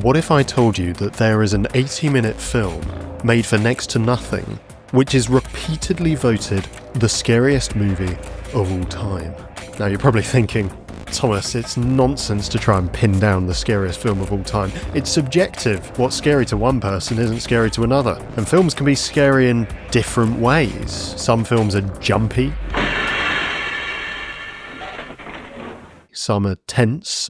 What if I told you that there is an 80-minute film made for next to nothing, which is repeatedly voted the scariest movie of all time? Now you're probably thinking, Thomas, it's nonsense to try and pin down the scariest film of all time. It's subjective. What's scary to one person isn't scary to another. And films can be scary in different ways. Some films are jumpy. Some are tense.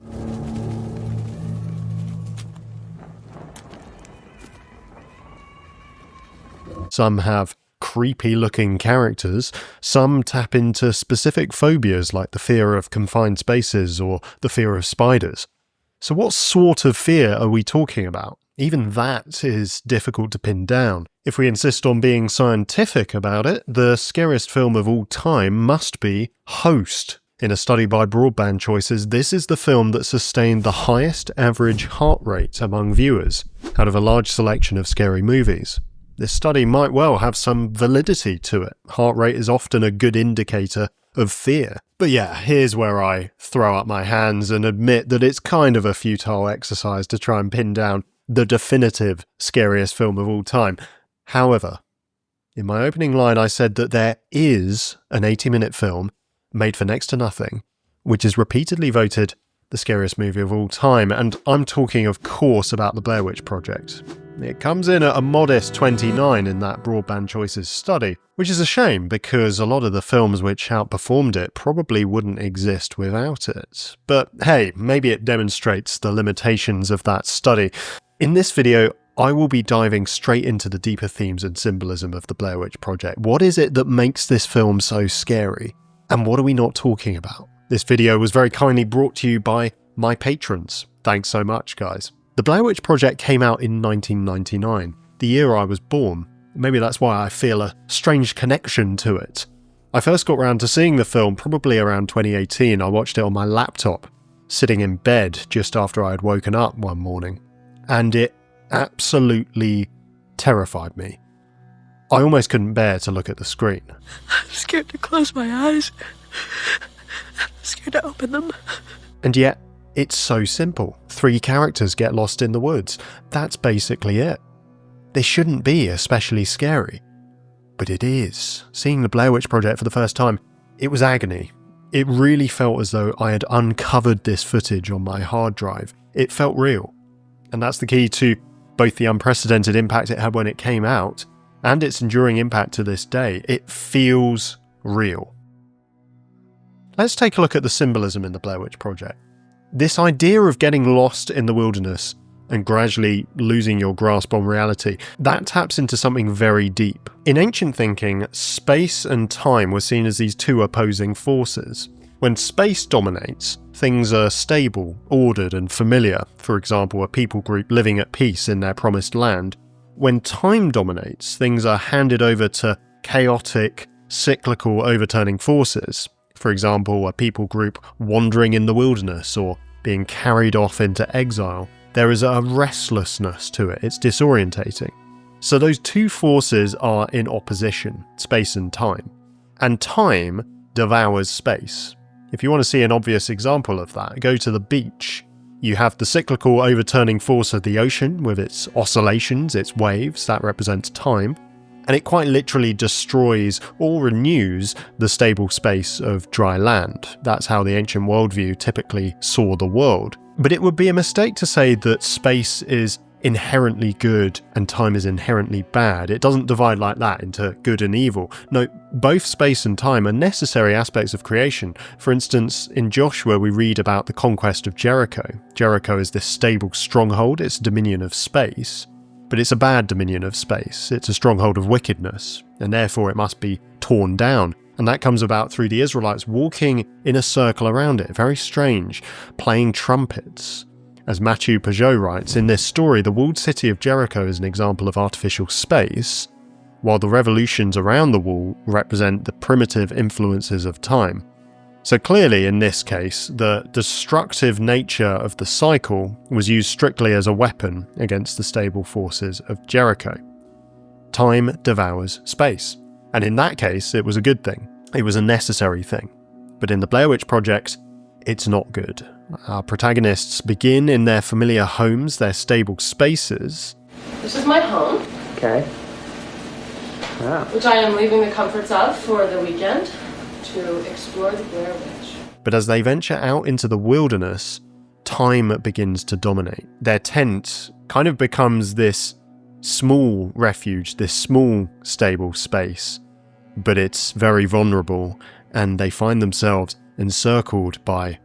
Some have creepy looking characters. Some tap into specific phobias like the fear of confined spaces or the fear of spiders. So what sort of fear are we talking about? Even that is difficult to pin down. If we insist on being scientific about it, the scariest film of all time must be Host. In a study by Broadband Choices, this is the film that sustained the highest average heart rate among viewers out of a large selection of scary movies. This study might well have some validity to it. Heart rate is often a good indicator of fear. But yeah, here's where I throw up my hands and admit that it's kind of a futile exercise to try and pin down the definitive scariest film of all time. However, in my opening line I said that there is an 80-minute film made for next to nothing, which is repeatedly voted the scariest movie of all time, and I'm talking of course about the Blair Witch Project. It comes in at a modest 29 in that Broadband Choices study, which is a shame because a lot of the films which outperformed it probably wouldn't exist without it. But hey, maybe it demonstrates the limitations of that study. In this video, I will be diving straight into the deeper themes and symbolism of the Blair Witch Project. What is it that makes this film so scary? And what are we not talking about? This video was very kindly brought to you by my patrons. Thanks so much, guys. The Blair Witch Project came out in 1999, the year I was born. Maybe that's why I feel a strange connection to it. I first got round to seeing the film probably around 2018. I watched it on my laptop, sitting in bed just after I had woken up one morning. And it absolutely terrified me. I almost couldn't bear to look at the screen. I'm scared to close my eyes. I'm scared to open them. And yet, it's so simple. 3 characters get lost in the woods. That's basically it. This shouldn't be especially scary. But it is. Seeing the Blair Witch Project for the first time, it was agony. It really felt as though I had uncovered this footage on my hard drive. It felt real. And that's the key to both the unprecedented impact it had when it came out and its enduring impact to this day. It feels real. Let's take a look at the symbolism in the Blair Witch Project. This idea of getting lost in the wilderness and gradually losing your grasp on reality, that taps into something very deep. In ancient thinking, space and time were seen as these two opposing forces. When space dominates, things are stable, ordered and familiar, for example, a people group living at peace in their promised land. When time dominates, things are handed over to chaotic, cyclical, overturning forces. For example, a people group wandering in the wilderness or being carried off into exile. There is a restlessness to it, it's disorientating. So those two forces are in opposition, space and time. And time devours space. If you want to see an obvious example of that, go to the beach. You have the cyclical overturning force of the ocean with its oscillations, its waves, that represents time. And it quite literally destroys or renews the stable space of dry land. That's how the ancient worldview typically saw the world. But it would be a mistake to say that space is inherently good and time is inherently bad. It doesn't divide like that into good and evil. No, both space and time are necessary aspects of creation. For instance, in Joshua we read about the conquest of Jericho. Jericho is this stable stronghold, it's a dominion of space. But it's a bad dominion of space. It's a stronghold of wickedness, and therefore it must be torn down. And that comes about through the Israelites walking in a circle around it, very strange, playing trumpets. As Matthew Peugeot writes, in this story, the walled city of Jericho is an example of artificial space, while the revolutions around the wall represent the primitive influences of time. So clearly, in this case, the destructive nature of the cycle was used strictly as a weapon against the stable forces of Jericho. Time devours space. And in that case, it was a good thing. It was a necessary thing. But in the Blair Witch Project, It's not good. Our protagonists begin in their familiar homes, their stable spaces. This is my home. Okay. Wow. Which I am leaving the comforts of for the weekend to explore the Blair Witch. But as they venture out into the wilderness, time begins to dominate. Their tent kind of becomes this small refuge, this small stable space, but it's very vulnerable, and they find themselves encircled by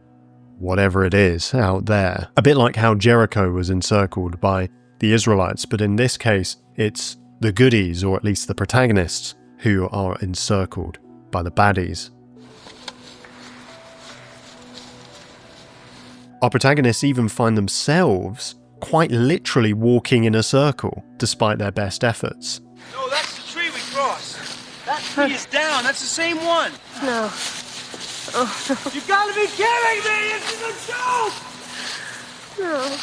whatever it is out there. A bit like how Jericho was encircled by the Israelites, but in this case, it's the goodies, or at least the protagonists, who are encircled by the baddies. Our protagonists even find themselves quite literally walking in a circle, despite their best efforts. No, that's the tree we crossed. That tree is down. That's the same one. No. Oh, You gotta be kidding me! This is a joke! no.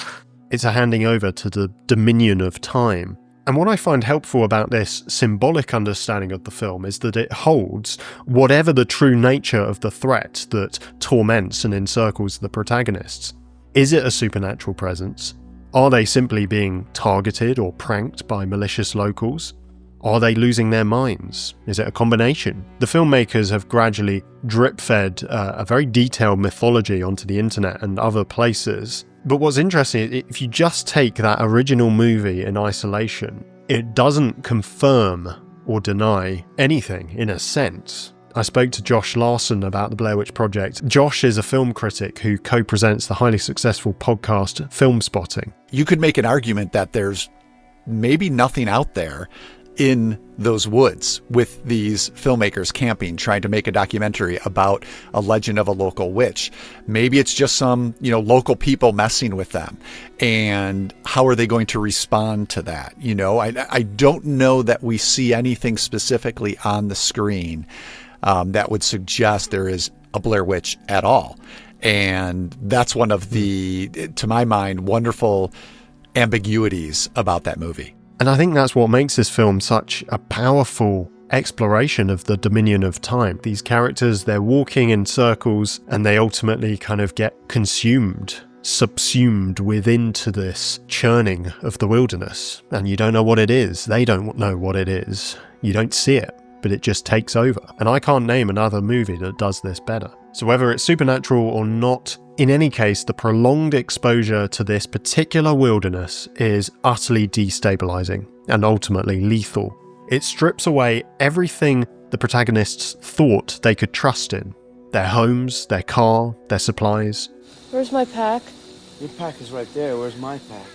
It's a handing over to the dominion of time. And what I find helpful about this symbolic understanding of the film is that it holds whatever the true nature of the threat that torments and encircles the protagonists. Is it a supernatural presence? Are they simply being targeted or pranked by malicious locals? Are they losing their minds? Is it a combination? The filmmakers have gradually drip-fed a very detailed mythology onto the internet and other places. But what's interesting, if you just take that original movie in isolation, it doesn't confirm or deny anything in a sense. I spoke to Josh Larson about the Blair Witch Project. Josh is a film critic who co-presents the highly successful podcast Film Spotting. You could make an argument that there's maybe nothing out there in those woods with these filmmakers camping, trying to make a documentary about a legend of a local witch. Maybe it's just some, local people messing with them. And how are they going to respond to that? I don't know that we see anything specifically on the screen that would suggest there is a Blair Witch at all. And that's one of the, to my mind, wonderful ambiguities about that movie. And I think that's what makes this film such a powerful exploration of the dominion of time. These characters, they're walking in circles and they ultimately kind of get consumed, subsumed within to this churning of the wilderness. And you don't know what it is. They don't know what it is. You don't see it, but it just takes over. And I can't name another movie that does this better. So whether it's supernatural or not, in any case, the prolonged exposure to this particular wilderness is utterly destabilizing and ultimately lethal. It strips away everything the protagonists thought they could trust in. Their homes, their car, their supplies. Where's my pack? Your pack is right there. Where's my pack?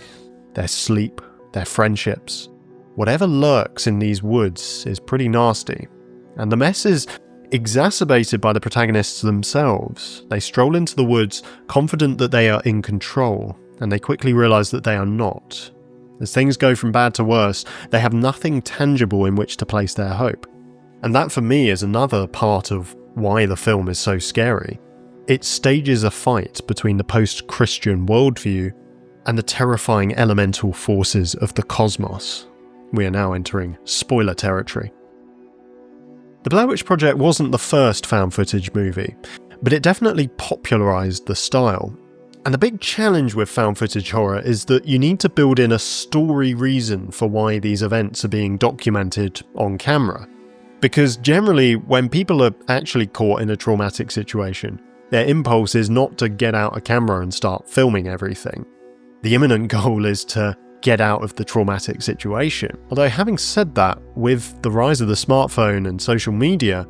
Their sleep, their friendships. Whatever lurks in these woods is pretty nasty. And the mess is exacerbated by the protagonists themselves. They stroll into the woods confident that they are in control, and they quickly realise that they are not. As things go from bad to worse, they have nothing tangible in which to place their hope. And that for me is another part of why the film is so scary. It stages a fight between the post-Christian worldview and the terrifying elemental forces of the cosmos. We are now entering spoiler territory. The Blair Witch Project wasn't the first found footage movie, but it definitely popularised the style. And the big challenge with found footage horror is that you need to build in a story reason for why these events are being documented on camera. Because generally, when people are actually caught in a traumatic situation, their impulse is not to get out a camera and start filming everything. The imminent goal is to get out of the traumatic situation. Although having said that, with the rise of the smartphone and social media,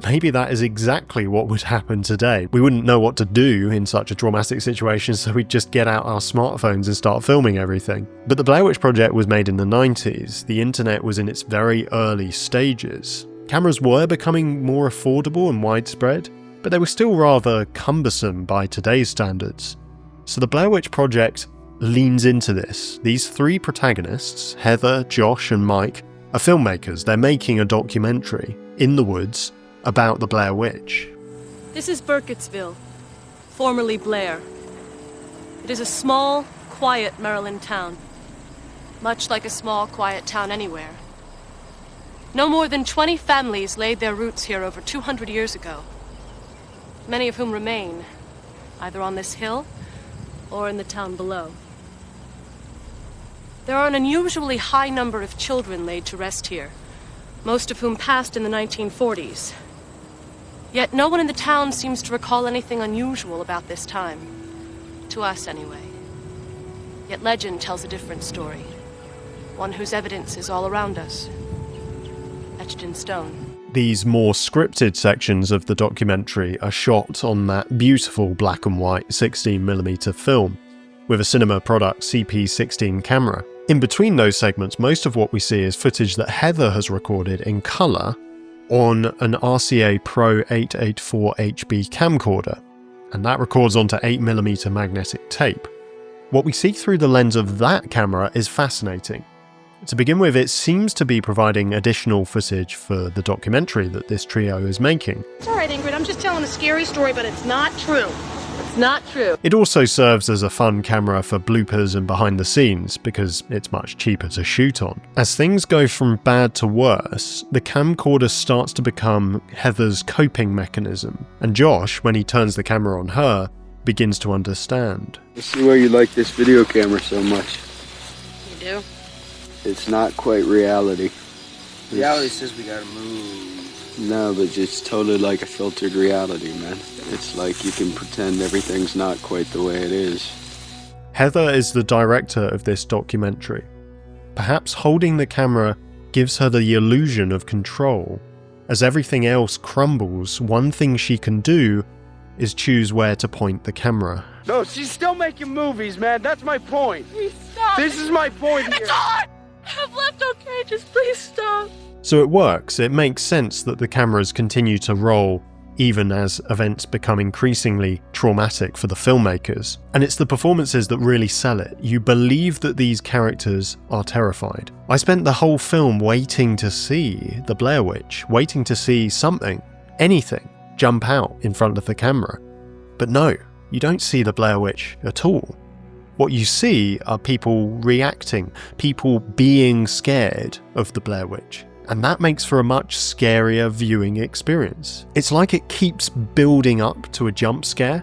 maybe that is exactly what would happen today. We wouldn't know what to do in such a traumatic situation, so we'd just get out our smartphones and start filming everything. But the Blair Witch Project was made in the 90s. The internet was in its very early stages. Cameras were becoming more affordable and widespread, but they were still rather cumbersome by today's standards. So the Blair Witch Project leans into this. These three protagonists, Heather, Josh and Mike, are filmmakers. They're making a documentary in the woods about the Blair Witch. This is Burkittsville, formerly Blair. It is a small, quiet Maryland town, much like a small, quiet town anywhere. No more than 20 families laid their roots here over 200 years ago, many of whom remain, either on this hill or in the town below. There are an unusually high number of children laid to rest here, most of whom passed in the 1940s. Yet no one in the town seems to recall anything unusual about this time. To us, anyway. Yet legend tells a different story. One whose evidence is all around us, etched in stone. These more scripted sections of the documentary are shot on that beautiful black and white 16mm film with a cinema product CP16 camera. In between those segments, most of what we see is footage that Heather has recorded in colour on an RCA Pro 884 HB camcorder, and that records onto 8mm magnetic tape. What we see through the lens of that camera is fascinating. To begin with, it seems to be providing additional footage for the documentary that this trio is making. It's all right, Ingrid. I'm just telling a scary story, but it's not true. It's not true. It also serves as a fun camera for bloopers and behind the scenes, because it's much cheaper to shoot on. As things go from bad to worse, the camcorder starts to become Heather's coping mechanism, and Josh, when he turns the camera on her, begins to understand. I see why you like this video camera so much. You do? It's not quite reality. Reality says we gotta move. No, but it's totally like a filtered reality, man. It's like you can pretend everything's not quite the way it is. Heather is the director of this documentary. Perhaps holding the camera gives her the illusion of control. As everything else crumbles, one thing she can do is choose where to point the camera. No, she's still making movies, man. That's my point. Please stop. This is my point here. It's all I have left, okay? Just please stop. So it works. It makes sense that the cameras continue to roll even as events become increasingly traumatic for the filmmakers. And it's the performances that really sell it. You believe that these characters are terrified. I spent the whole film waiting to see the Blair Witch, waiting to see something, anything, jump out in front of the camera. But no, you don't see the Blair Witch at all. What you see are people reacting, people being scared of the Blair Witch. And that makes for a much scarier viewing experience. It's like it keeps building up to a jump scare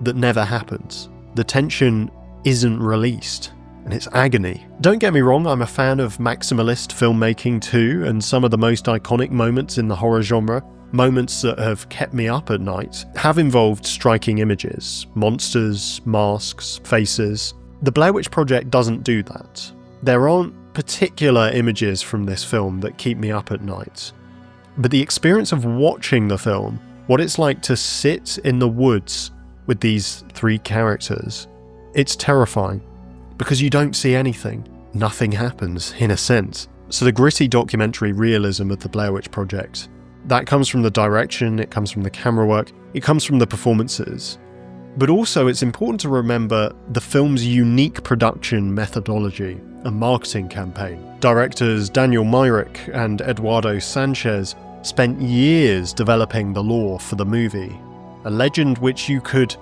that never happens. The tension isn't released, and it's agony. Don't get me wrong, I'm a fan of maximalist filmmaking too, and some of the most iconic moments in the horror genre, moments that have kept me up at night, have involved striking images, monsters, masks, faces. The Blair Witch Project doesn't do that. There aren't particular images from this film that keep me up at night. But the experience of watching the film, what it's like to sit in the woods with these three characters, it's terrifying. Because you don't see anything. Nothing happens, in a sense. So the gritty documentary realism of the Blair Witch Project, that comes from the direction, it comes from the camera work, it comes from the performances. But also it's important to remember the film's unique production methodology and marketing campaign. Directors Daniel Myrick and Eduardo Sánchez spent years developing the lore for the movie, a legend which you could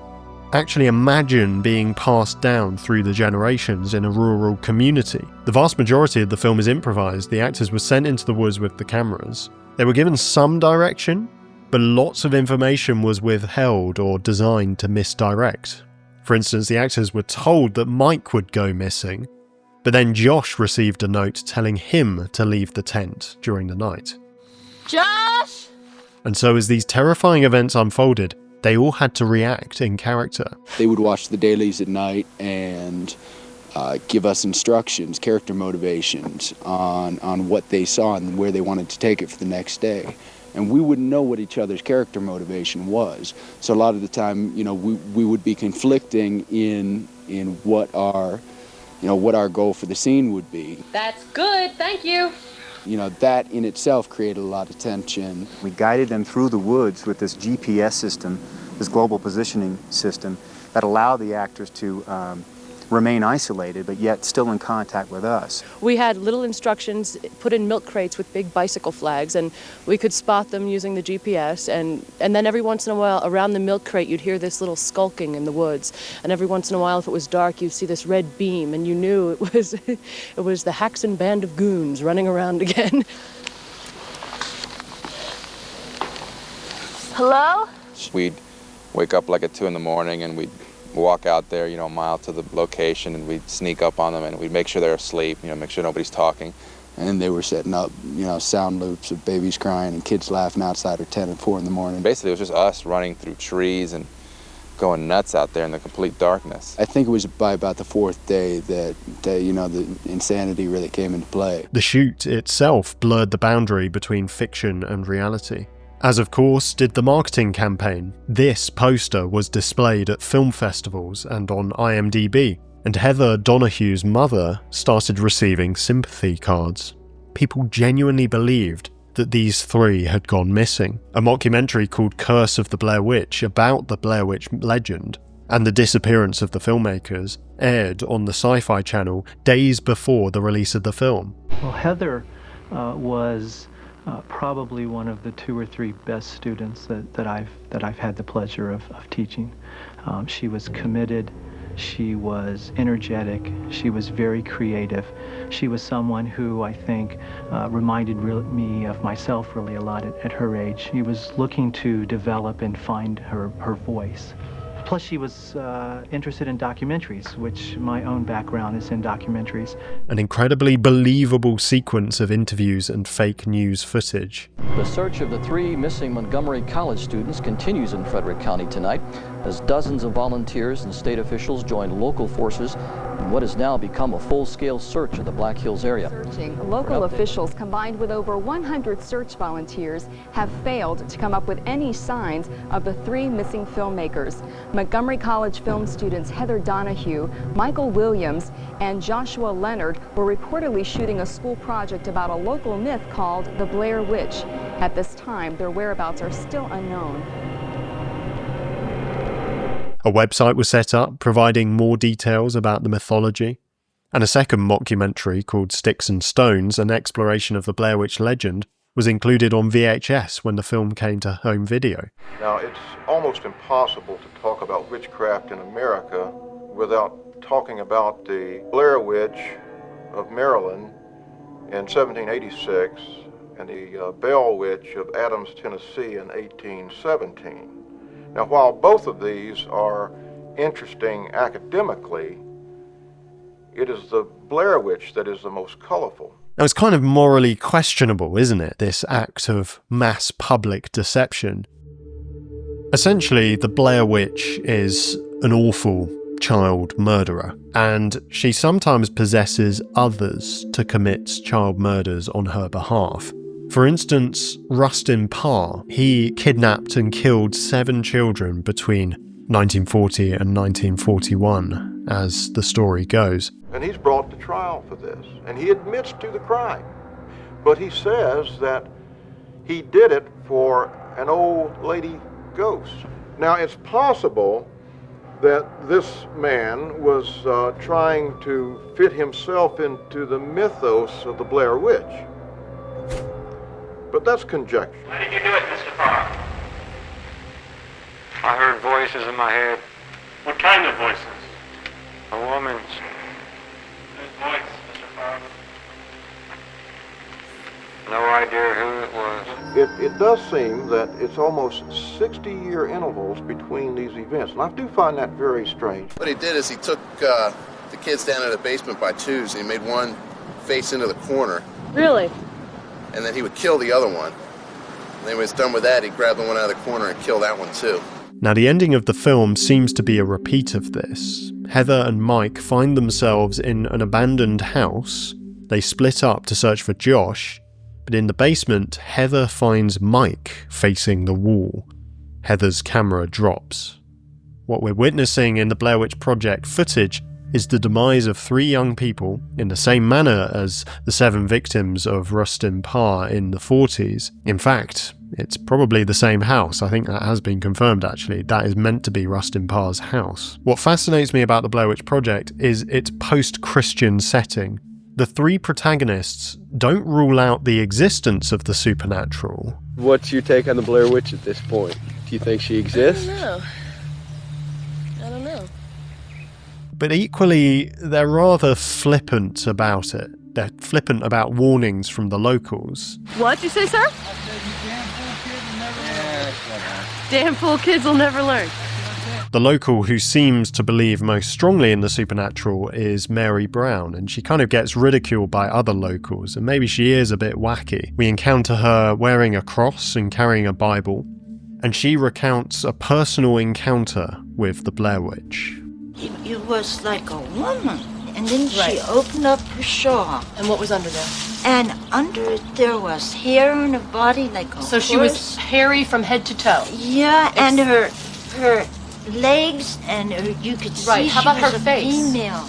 actually imagine being passed down through the generations in a rural community. The vast majority of the film is improvised. The actors were sent into the woods with the cameras. They were given some direction, but lots of information was withheld or designed to misdirect. For instance, the actors were told that Mike would go missing, but then Josh received a note telling him to leave the tent during the night. Josh! And so as these terrifying events unfolded, they all had to react in character. They would watch the dailies at night and give us instructions, character motivations on what they saw and where they wanted to take it for the next day. And we wouldn't know what each other's character motivation was. So a lot of the time, we would be conflicting in what our goal for the scene would be. That's good, thank you. That in itself created a lot of tension. We guided them through the woods with this GPS system, this global positioning system, that allowed the actors to remain isolated, but yet still in contact with us. We had little instructions put in milk crates with big bicycle flags, and we could spot them using the GPS, and then every once in a while around the milk crate you'd hear this little skulking in the woods, and every once in a while if it was dark you'd see this red beam, and you knew it was the Haxon band of goons running around again. Hello? We'd wake up like at 2 in the morning and we'd walk out there, a mile to the location, and we'd sneak up on them and we'd make sure they're asleep, make sure nobody's talking. And they were setting up, sound loops of babies crying and kids laughing outside at 10 and 4 in the morning. Basically, it was just us running through trees and going nuts out there in the complete darkness. I think it was by about the 4th day that the insanity really came into play. The shoot itself blurred the boundary between fiction and reality, as of course did the marketing campaign. This poster was displayed at film festivals and on IMDb, and Heather Donahue's mother started receiving sympathy cards. People genuinely believed that these 3 had gone missing. A mockumentary called Curse of the Blair Witch, about the Blair Witch legend and the disappearance of the filmmakers, aired on the Sci-Fi Channel days before the release of the film. Well, Heather was probably one of the 2 or 3 best students that I've had the pleasure of teaching. She was committed. She was energetic. She was very creative. She was someone who I think reminded me of myself really a lot at her age. She was looking to develop and find her voice. Plus, she was interested in documentaries, which my own background is in documentaries. An incredibly believable sequence of interviews and fake news footage. The search of the 3 missing Montgomery College students continues in Frederick County tonight, as dozens of volunteers and state officials join local forces in what has now become a full-scale search of the Black Hills area. Local officials, combined with over 100 search volunteers, have failed to come up with any signs of the 3 missing filmmakers. Montgomery College film students Heather Donahue, Michael Williams, and Joshua Leonard were reportedly shooting a school project about a local myth called the Blair Witch. At this time, their whereabouts are still unknown. A website was set up providing more details about the mythology, and a second mockumentary called Sticks and Stones, an exploration of the Blair Witch legend, was included on VHS when the film came to home video. Now, it's almost impossible to talk about witchcraft in America without talking about the Blair Witch of Maryland in 1786 and the Bell Witch of Adams, Tennessee in 1817. Now, while both of these are interesting academically, it is the Blair Witch that is the most colorful. Now, it's kind of morally questionable, isn't it, this act of mass public deception? Essentially, the Blair Witch is an awful child murderer, and she sometimes possesses others to commit child murders on her behalf. For instance, Rustin Parr, he kidnapped and killed 7 children between 1940 and 1941, as the story goes. And he's brought to trial for this, and he admits to the crime. But he says that he did it for an old lady ghost. Now, it's possible that this man was trying to fit himself into the mythos of the Blair Witch. But that's conjecture. How did you do it, Mr. Parr? I heard voices in my head. What kind of voices? A woman's. Whose voice, Mr. Parr? No idea who it was. It does seem that it's almost 60-year intervals between these events, and I do find that very strange. What he did is he took the kids down in the basement by 2s, and he made one face into the corner. Really? And then he would kill the other one. And then when he was done with that, he'd grab the one out of the corner and kill that one too. Now, the ending of the film seems to be a repeat of this. Heather and Mike find themselves in an abandoned house. They split up to search for Josh, but in the basement, Heather finds Mike facing the wall. Heather's camera drops. What we're witnessing in the Blair Witch Project footage is the demise of 3 young people in the same manner as the 7 victims of Rustin Parr in the 40s. In fact, it's probably the same house. I think that has been confirmed, actually. That is meant to be Rustin Parr's house. What fascinates me about the Blair Witch Project is its post-Christian setting. The 3 protagonists don't rule out the existence of the supernatural. What's your take on the Blair Witch at this point? Do you think she exists? I don't know. But equally, they're rather flippant about it. They're flippant about warnings from the locals. What'd you say, sir? Damn fool kids will never learn. The local who seems to believe most strongly in the supernatural is Mary Brown, and she kind of gets ridiculed by other locals, and maybe she is a bit wacky. We encounter her wearing a cross and carrying a Bible, and she recounts a personal encounter with the Blair Witch. It was like a woman, and then she opened up her shawl. And what was under there? And under it there was hair on her body like a So she was hairy from head to toe? Yeah, and her legs and you could see Right, how about she was her a face? female.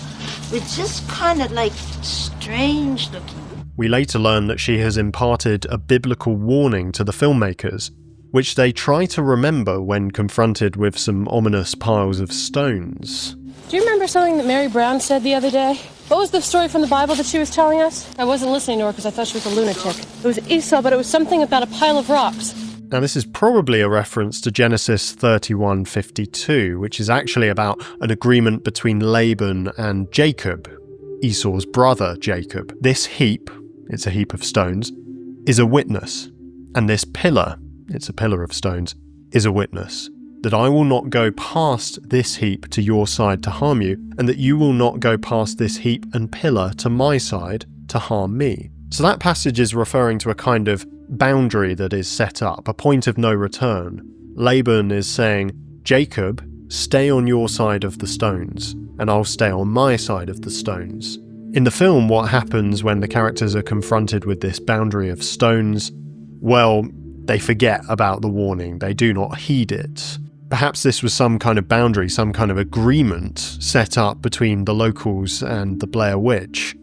It's just kind of like strange looking. We later learn that she has imparted a biblical warning to the filmmakers, which they try to remember when confronted with some ominous piles of stones. Do you remember something that Mary Brown said the other day? What was the story from the Bible that she was telling us? I wasn't listening to her because I thought she was a lunatic. It was Esau, but it was something about a pile of rocks. Now this is probably a reference to Genesis 31:52, which is actually about an agreement between Laban and Jacob, Esau's brother Jacob. This heap, it's a heap of stones, is a witness. And this pillar, it's a pillar of stones, is a witness. That I will not go past this heap to your side to harm you, and that you will not go past this heap and pillar to my side to harm me. So that passage is referring to a kind of boundary that is set up, a point of no return. Laban is saying, Jacob, stay on your side of the stones, and I'll stay on my side of the stones. In the film, what happens when the characters are confronted with this boundary of stones? Well, they forget about the warning, they do not heed it. Perhaps this was some kind of boundary, some kind of agreement set up between the locals and the Blair Witch.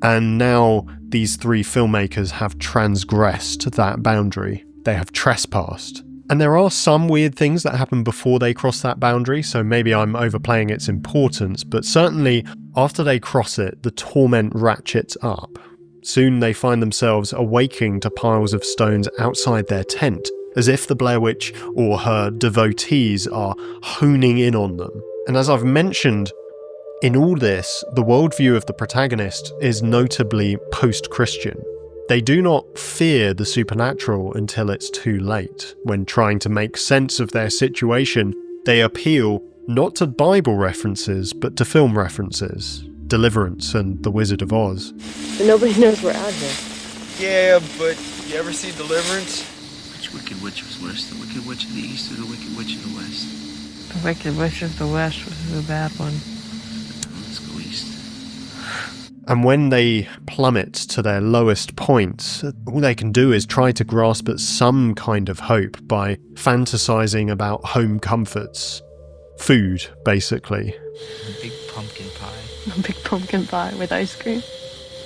And now these three filmmakers have transgressed that boundary. They have trespassed. And there are some weird things that happen before they cross that boundary, so maybe I'm overplaying its importance, but certainly after they cross it, the torment ratchets up. Soon they find themselves awaking to piles of stones outside their tent, as if the Blair Witch or her devotees are honing in on them. And as I've mentioned, in all this, the worldview of the protagonist is notably post-Christian. They do not fear the supernatural until it's too late. When trying to make sense of their situation, they appeal not to Bible references, but to film references. Deliverance and The Wizard of Oz. But nobody knows we're out here. Yeah, but you ever see Deliverance? Which wicked witch was worse, the wicked witch of the east or the wicked witch of the west? The wicked witch of the west was the bad one. Let's go east. And when they plummet to their lowest point, all they can do is try to grasp at some kind of hope by fantasizing about home comforts. Food, basically. A big pumpkin pie. A big pumpkin pie with ice cream.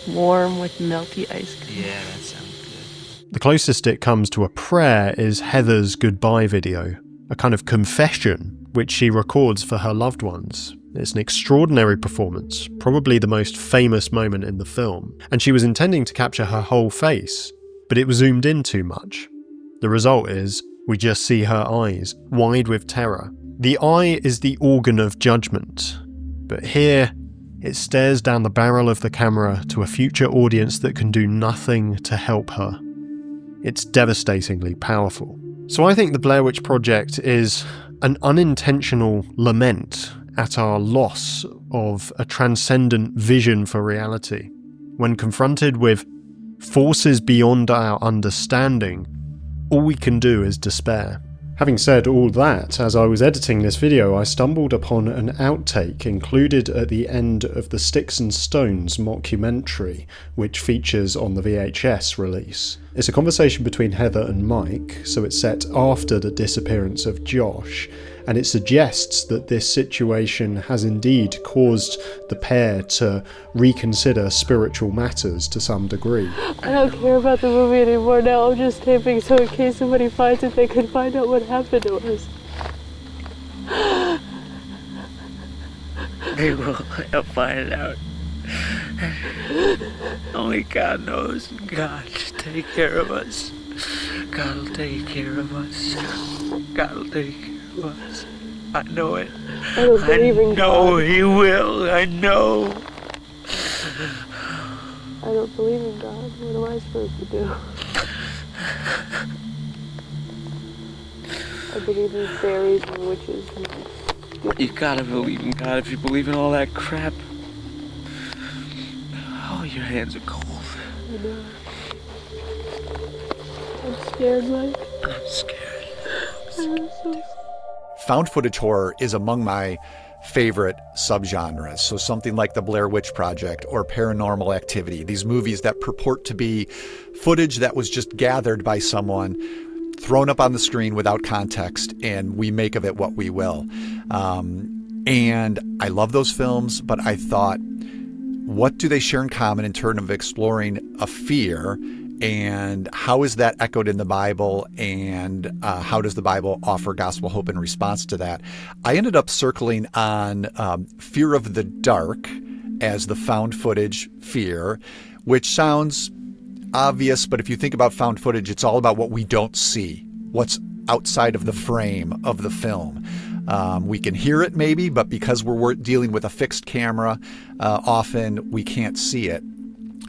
Warm with melty ice cream. Yeah, that sounds good. The closest it comes to a prayer is Heather's goodbye video, a kind of confession which she records for her loved ones. It's an extraordinary performance, probably the most famous moment in the film, and she was intending to capture her whole face, but it was zoomed in too much. The result is, we just see her eyes, wide with terror. The eye is the organ of judgment, but here, it stares down the barrel of the camera to a future audience that can do nothing to help her. It's devastatingly powerful. So I think the Blair Witch Project is an unintentional lament at our loss of a transcendent vision for reality. When confronted with forces beyond our understanding, all we can do is despair. Having said all that, as I was editing this video, I stumbled upon an outtake included at the end of the Sticks and Stones mockumentary, which features on the VHS release. It's a conversation between Heather and Mike, so it's set after the disappearance of Josh, and it suggests that this situation has indeed caused the pair to reconsider spiritual matters to some degree. I don't care about the movie anymore now. I'm just taping so in case somebody finds it, they can find out what happened to us. They will find out. Only God knows. God, take care of us. God will take care of us. God will take care of us. I know it. I don't believe in God. No, He will. I know. I don't believe in God. What am I supposed to do? I believe in fairies and witches and You gotta believe in God if you believe in all that crap. Oh, your hands are cold. I know. I'm scared, Mike. I'm scared. I'm so Found footage horror is among my favorite subgenres. So something like the Blair Witch Project or Paranormal Activity, these movies that purport to be footage that was just gathered by someone, thrown up on the screen without context, and we make of it what we will. And I love those films, but I thought, what do they share in common in terms of exploring a fear, and how is that echoed in the Bible, and how does the Bible offer gospel hope in response to that? I ended up circling on fear of the dark as the found footage fear, which sounds obvious, but if you think about found footage, it's all about what we don't see, what's outside of the frame of the film. We can hear it maybe, but because we're dealing with a fixed camera, often we can't see it.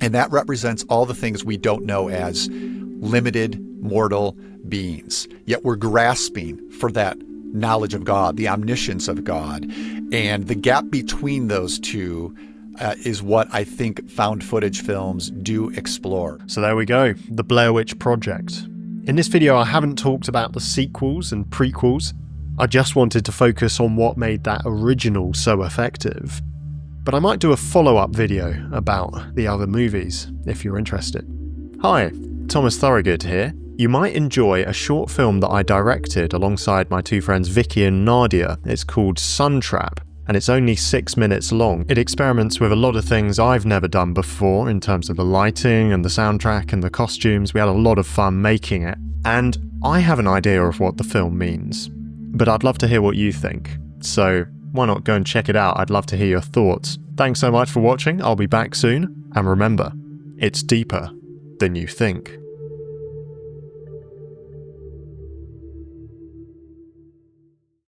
And that represents all the things we don't know as limited mortal beings. Yet we're grasping for that knowledge of God, the omniscience of God. And the gap between those two is what I think found footage films do explore. So there we go, the Blair Witch Project. In this video, I haven't talked about the sequels and prequels. I just wanted to focus on what made that original so effective. But I might do a follow-up video about the other movies, if you're interested. Hi, Thomas Thorogood here. You might enjoy a short film that I directed alongside my two friends Vicky and Nadia. It's called Suntrap, and it's only 6 minutes long. It experiments with a lot of things I've never done before in terms of the lighting and the soundtrack and the costumes. We had a lot of fun making it, and I have an idea of what the film means, but I'd love to hear what you think. So why not go and check it out? I'd love to hear your thoughts. Thanks so much for watching. I'll be back soon. And remember, it's deeper than you think.